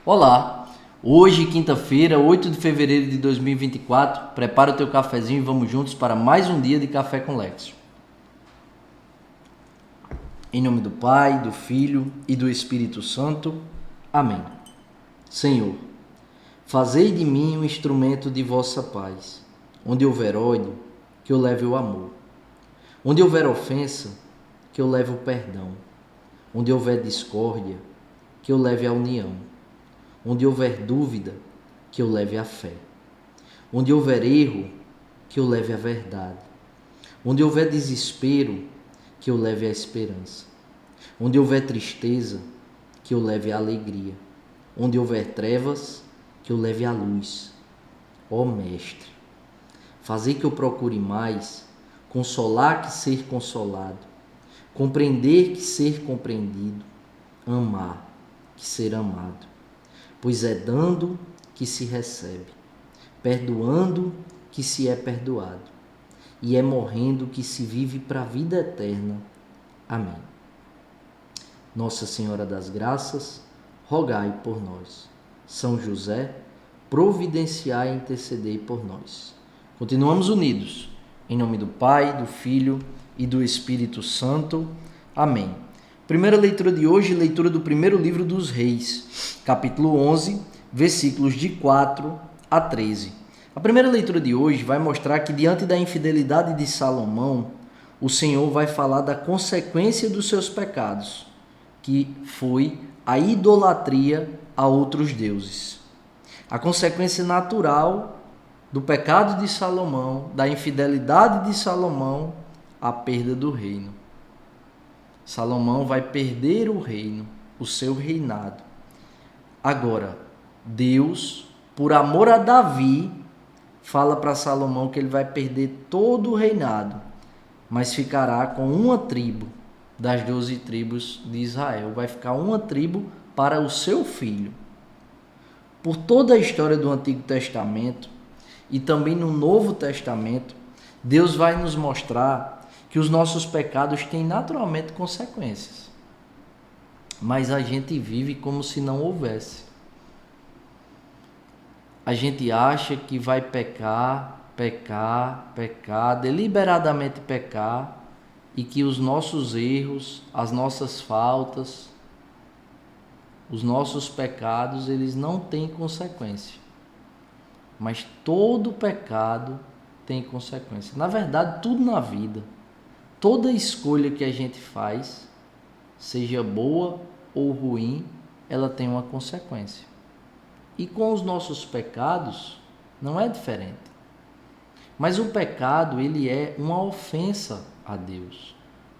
Olá, hoje quinta-feira, 8 de fevereiro de 2024, prepara o teu cafezinho e vamos juntos para mais um dia de Café com Lexio. Em nome do Pai, do Filho e do Espírito Santo. Amém. Senhor, fazei de mim um instrumento de vossa paz. Onde houver ódio, que eu leve o amor. Onde houver ofensa, que eu leve o perdão. Onde houver discórdia, que eu leve a união. Onde houver dúvida, que eu leve a fé. Onde houver erro, que eu leve a verdade. Onde houver desespero, que eu leve a esperança. Onde houver tristeza, que eu leve a alegria. Onde houver trevas, que eu leve a luz. Ó Mestre, fazei que eu procure mais consolar que ser consolado, compreender que ser compreendido, amar que ser amado. Pois é dando que se recebe, perdoando que se é perdoado, e é morrendo que se vive para a vida eterna. Amém. Nossa Senhora das Graças, rogai por nós. São José, providenciai e intercedei por nós. Continuamos unidos. Em nome do Pai, do Filho e do Espírito Santo. Amém. Primeira leitura de hoje, leitura do primeiro livro dos Reis, capítulo 11, versículos de 4 a 13. A primeira leitura de hoje vai mostrar que diante da infidelidade de Salomão, o Senhor vai falar da consequência dos seus pecados, que foi a idolatria a outros deuses. A consequência natural do pecado de Salomão, da infidelidade de Salomão, a perda do reino. Salomão vai perder o reino, o seu reinado. Agora, Deus, por amor a Davi, fala para Salomão que ele vai perder todo o reinado, mas ficará com uma tribo das 12 tribos de Israel. Vai ficar uma tribo para o seu filho. Por toda a história do Antigo Testamento e também no Novo Testamento, Deus vai nos mostrar que os nossos pecados têm naturalmente consequências. Mas a gente vive como se não houvesse. A gente acha que vai pecar, deliberadamente pecar, e que os nossos erros, as nossas faltas, os nossos pecados, eles não têm consequência. Mas todo pecado tem consequência. Na verdade, tudo na vida, toda escolha que a gente faz, seja boa ou ruim, ela tem uma consequência. E com os nossos pecados, não é diferente. Mas o pecado, ele é uma ofensa a Deus.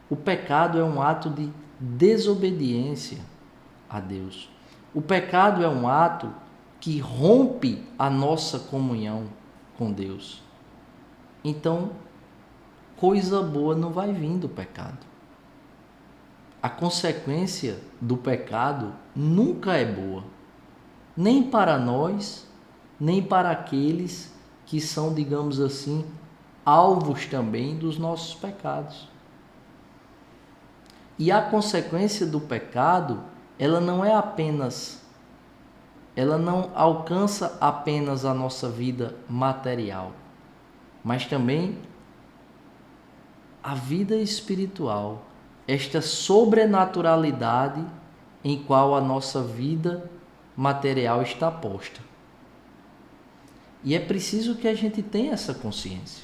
O pecado é um ato de desobediência a Deus. O pecado é um ato que rompe a nossa comunhão com Deus. Então, coisa boa não vai vir do pecado. A consequência do pecado nunca é boa, nem para nós, nem para aqueles que são, digamos assim, alvos também dos nossos pecados. E a consequência do pecado, ela não alcança apenas a nossa vida material, mas também a vida espiritual, esta sobrenaturalidade em qual a nossa vida material está posta. E é preciso que a gente tenha essa consciência,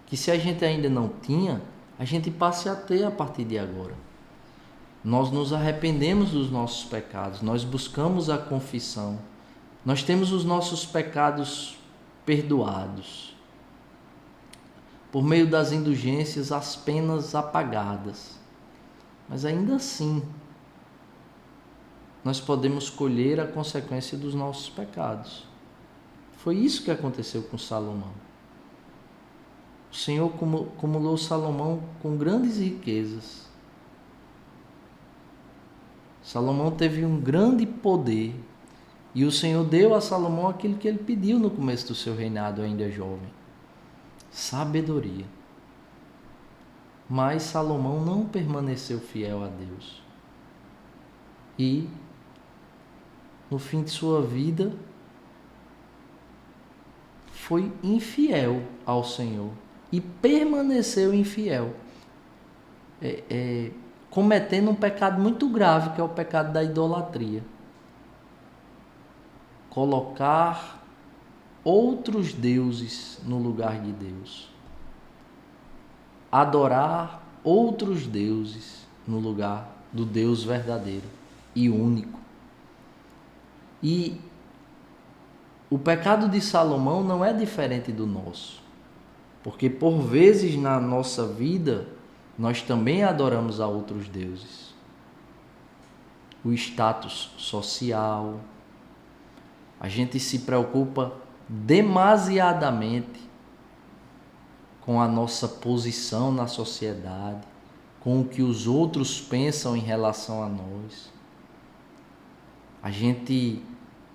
que se a gente ainda não tinha, a gente passe a ter a partir de agora. Nós nos arrependemos dos nossos pecados, nós buscamos a confissão, nós temos os nossos pecados perdoados. Por meio das indulgências, as penas apagadas. Mas ainda assim, nós podemos colher a consequência dos nossos pecados. Foi isso que aconteceu com Salomão. O Senhor acumulou Salomão com grandes riquezas. Salomão teve um grande poder e o Senhor deu a Salomão aquilo que ele pediu no começo do seu reinado, ainda jovem: sabedoria. Mas Salomão não permaneceu fiel a Deus. E no fim de sua vida, foi infiel ao Senhor e permaneceu infiel, cometendo um pecado muito grave, que é o pecado da idolatria. Colocar outros deuses no lugar de Deus. Adorar outros deuses no lugar do Deus verdadeiro e único. E o pecado de Salomão não é diferente do nosso, porque por vezes na nossa vida nós também adoramos a outros deuses. O status social, a gente se preocupa demasiadamente com a nossa posição na sociedade, com o que os outros pensam em relação a nós. A gente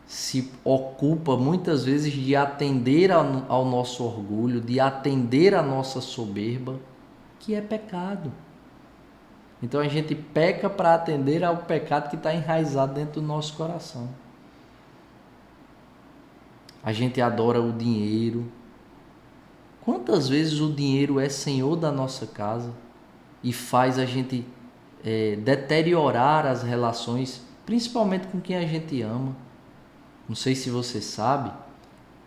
se ocupa muitas vezes de atender ao nosso orgulho, de atender à nossa soberba, que é pecado. Então a gente peca para atender ao pecado que está enraizado dentro do nosso coração. A gente adora o dinheiro. Quantas vezes o dinheiro é senhor da nossa casa e faz a gente deteriorar as relações, principalmente com quem a gente ama? Não sei se você sabe,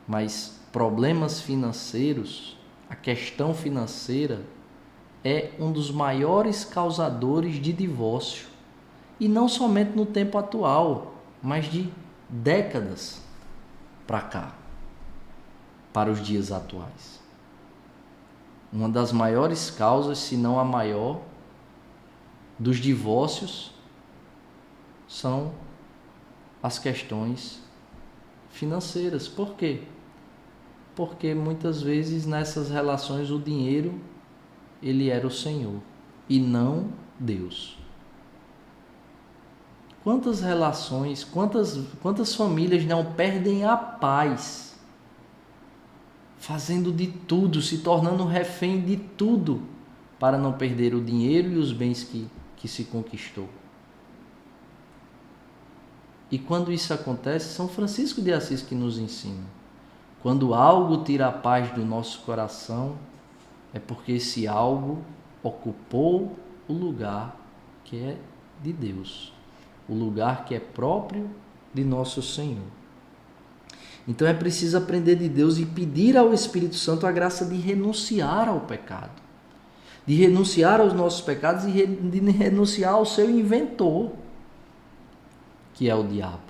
mas problemas financeiros, a questão financeira é um dos maiores causadores de divórcio. E não somente no tempo atual, mas de décadas para cá, para os dias atuais. Uma das maiores causas, se não a maior, dos divórcios são as questões financeiras. Por quê? Porque muitas vezes nessas relações o dinheiro, ele era o Senhor e não Deus. Quantas relações, quantas famílias não perdem a paz, fazendo de tudo, se tornando refém de tudo, para não perder o dinheiro e os bens que se conquistou. E quando isso acontece, São Francisco de Assis que nos ensina. Quando algo tira a paz do nosso coração, é porque esse algo ocupou o lugar que é de Deus, o lugar que é próprio de nosso Senhor. Então é preciso aprender de Deus e pedir ao Espírito Santo a graça de renunciar ao pecado, de renunciar aos nossos pecados e de renunciar ao seu inventor, que é o diabo.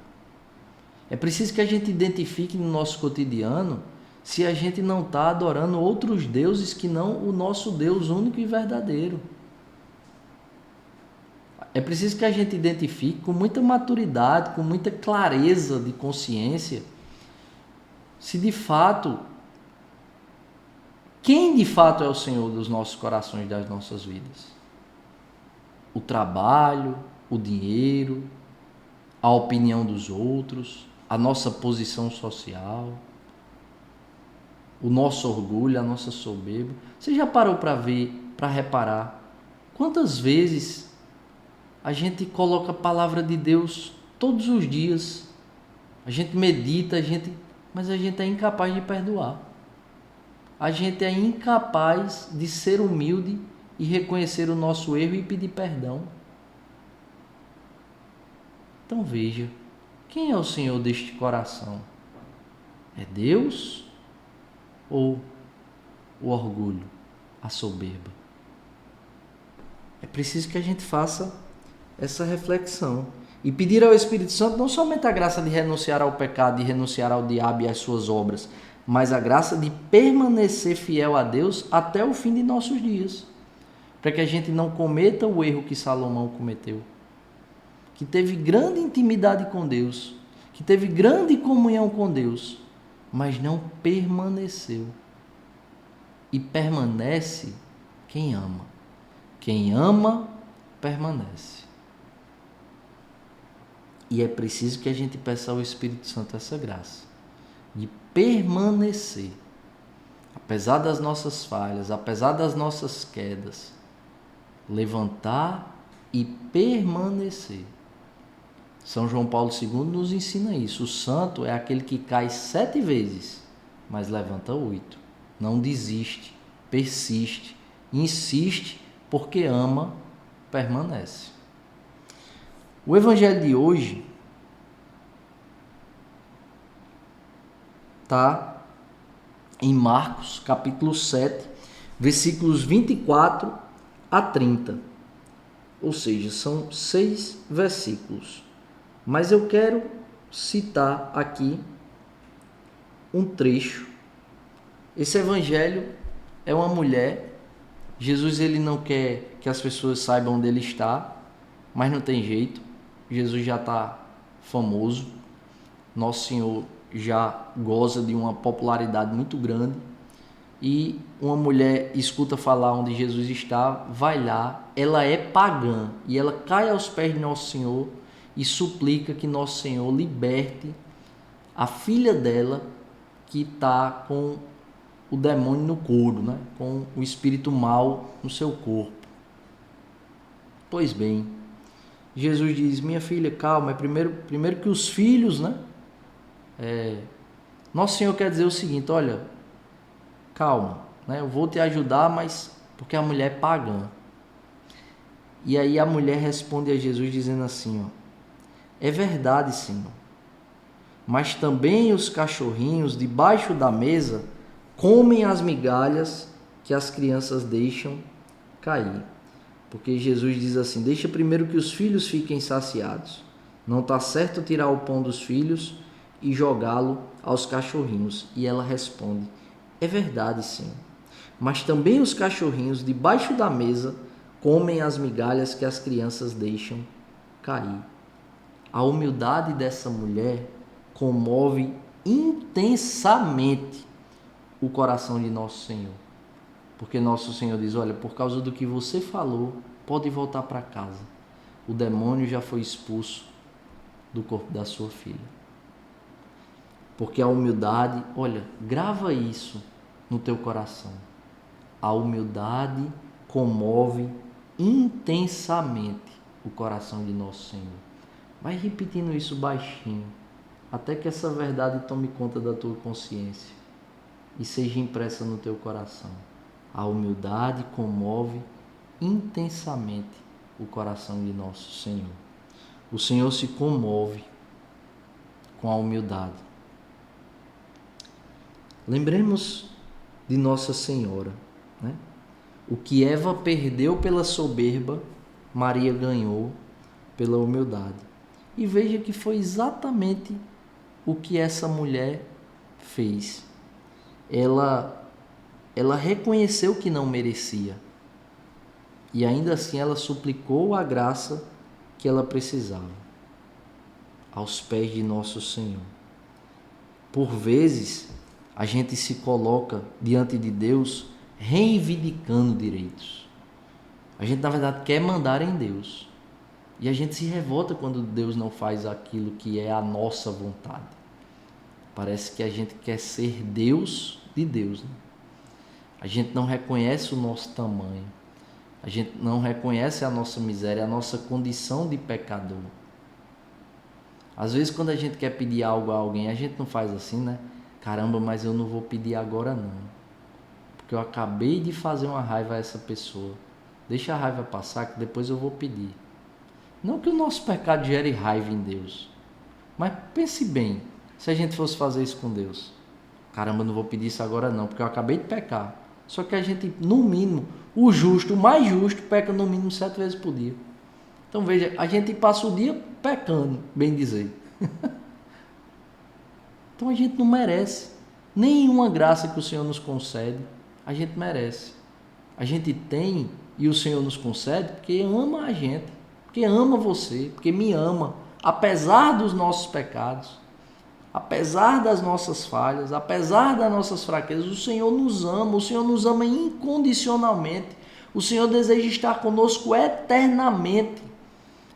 É preciso que a gente identifique no nosso cotidiano se a gente não está adorando outros deuses que não o nosso Deus único e verdadeiro. É preciso que a gente identifique com muita maturidade, com muita clareza de consciência, se de fato, quem de fato é o Senhor dos nossos corações e das nossas vidas? O trabalho, o dinheiro, a opinião dos outros, a nossa posição social, o nosso orgulho, a nossa soberba. Você já parou para ver, para reparar, quantas vezes a gente coloca a palavra de Deus todos os dias, a gente medita, mas a gente é incapaz de perdoar. A gente é incapaz de ser humilde e reconhecer o nosso erro e pedir perdão. Então veja, quem é o Senhor deste coração? É Deus ou o orgulho, a soberba? É preciso que a gente faça essa reflexão e pedir ao Espírito Santo não somente a graça de renunciar ao pecado, de renunciar ao diabo e às suas obras, mas a graça de permanecer fiel a Deus até o fim de nossos dias, para que a gente não cometa o erro que Salomão cometeu, que teve grande intimidade com Deus, que teve grande comunhão com Deus, mas não permaneceu. E permanece quem ama. Quem ama, permanece. E é preciso que a gente peça ao Espírito Santo essa graça de permanecer, apesar das nossas falhas, apesar das nossas quedas, levantar e permanecer São João Paulo II nos ensina isso. O santo é aquele que cai 7 vezes, mas levanta 8. Não desiste, persiste, insiste, porque ama, permanece. O evangelho de hoje está em Marcos, capítulo 7, versículos 24 a 30. Ou seja, são 6 versículos. Mas eu quero citar aqui um trecho. Esse evangelho é uma mulher. Jesus ele não quer que as pessoas saibam onde ele está, mas não tem jeito. Jesus já está famoso. Nosso Senhor já goza de uma popularidade muito grande. E uma mulher escuta falar onde Jesus está, vai lá. Ela é pagã e ela cai aos pés de Nosso Senhor e suplica que Nosso Senhor liberte a filha dela que está com o demônio no couro, né? Com o espírito mau no seu corpo. Pois bem, Jesus diz: minha filha, calma, é primeiro que os filhos, né? Nosso Senhor quer dizer o seguinte: olha, calma, né? Eu vou te ajudar, mas porque a mulher é pagã. E aí a mulher responde a Jesus dizendo assim, ó: é verdade, Senhor, mas também os cachorrinhos debaixo da mesa comem as migalhas que as crianças deixam cair. Porque Jesus diz assim: deixa primeiro que os filhos fiquem saciados. Não está certo tirar o pão dos filhos e jogá-lo aos cachorrinhos. E ela responde: é verdade, Senhor, mas também os cachorrinhos debaixo da mesa comem as migalhas que as crianças deixam cair. A humildade dessa mulher comove intensamente o coração de Nosso Senhor. Porque Nosso Senhor diz: olha, por causa do que você falou, pode voltar para casa. O demônio já foi expulso do corpo da sua filha. Porque a humildade, olha, grava isso no teu coração. A humildade comove intensamente o coração de Nosso Senhor. Vai repetindo isso baixinho, até que essa verdade tome conta da tua consciência e seja impressa no teu coração. A humildade comove intensamente o coração de Nosso Senhor. O Senhor se comove com a humildade. Lembremos de Nossa Senhora, né? O que Eva perdeu pela soberba, Maria ganhou pela humildade. E veja que foi exatamente o que essa mulher fez. Ela reconheceu que não merecia. E ainda assim ela suplicou a graça que ela precisava aos pés de Nosso Senhor. Por vezes, a gente se coloca diante de Deus reivindicando direitos. A gente, na verdade, quer mandar em Deus. E a gente se revolta quando Deus não faz aquilo que é a nossa vontade. Parece que a gente quer ser Deus de Deus, né? A gente não reconhece o nosso tamanho. A gente não reconhece a nossa miséria, a nossa condição de pecador. Às vezes, quando a gente quer pedir algo a alguém, a gente não faz assim, né? Caramba, mas eu não vou pedir agora não. Porque eu acabei de fazer uma raiva a essa pessoa. Deixa a raiva passar que depois eu vou pedir. Não que o nosso pecado gere raiva em Deus. Mas pense bem, se a gente fosse fazer isso com Deus. Caramba, eu não vou pedir isso agora não, porque eu acabei de pecar. Só que a gente, no mínimo, o justo, o mais justo, peca no mínimo 7 vezes por dia. Então veja, a gente passa o dia pecando, bem dizer. Então a gente não merece nenhuma graça que o Senhor nos concede. A gente merece. A gente tem e o Senhor nos concede porque ama a gente, porque ama você, porque me ama, apesar dos nossos pecados, apesar das nossas falhas, apesar das nossas fraquezas. O Senhor nos ama incondicionalmente. O Senhor deseja estar conosco eternamente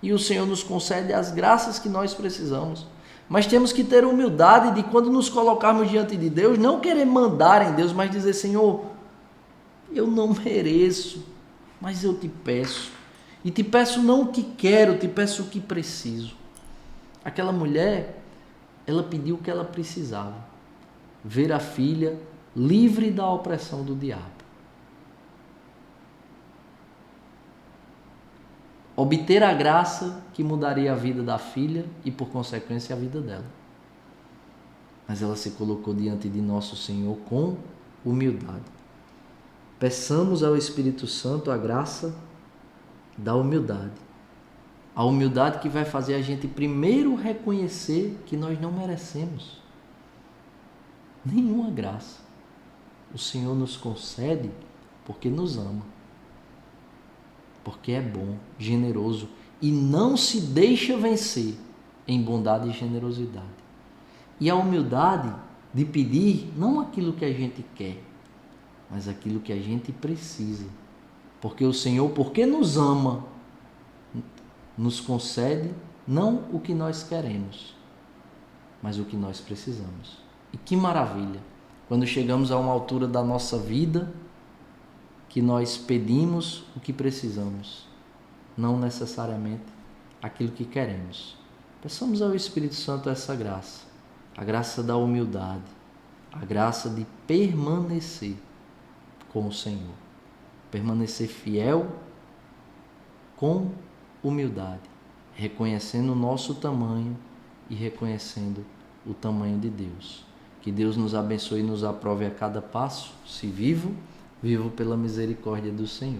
e o Senhor nos concede as graças que nós precisamos. Mas temos que ter humildade de, quando nos colocarmos diante de Deus, não querer mandar em Deus, mas dizer: Senhor, eu não mereço, mas eu te peço. E te peço não o que quero, te peço o que preciso. Aquela mulher, ela pediu o que ela precisava: ver a filha livre da opressão do diabo. Obter a graça que mudaria a vida da filha e, por consequência, a vida dela. Mas ela se colocou diante de nosso Senhor com humildade. Peçamos ao Espírito Santo a graça da humildade. A humildade que vai fazer a gente primeiro reconhecer que nós não merecemos nenhuma graça. O Senhor nos concede porque nos ama, porque é bom, generoso e não se deixa vencer em bondade e generosidade. E a humildade de pedir não aquilo que a gente quer, mas aquilo que a gente precisa. Porque o Senhor, porque nos ama, nos concede não o que nós queremos, mas o que nós precisamos. E que maravilha, quando chegamos a uma altura da nossa vida, que nós pedimos o que precisamos, não necessariamente aquilo que queremos. Peçamos ao Espírito Santo essa graça, a graça da humildade, a graça de permanecer com o Senhor, permanecer fiel com humildade, reconhecendo o nosso tamanho e reconhecendo o tamanho de Deus. Que Deus nos abençoe e nos aprove a cada passo. Se vivo, vivo pela misericórdia do Senhor.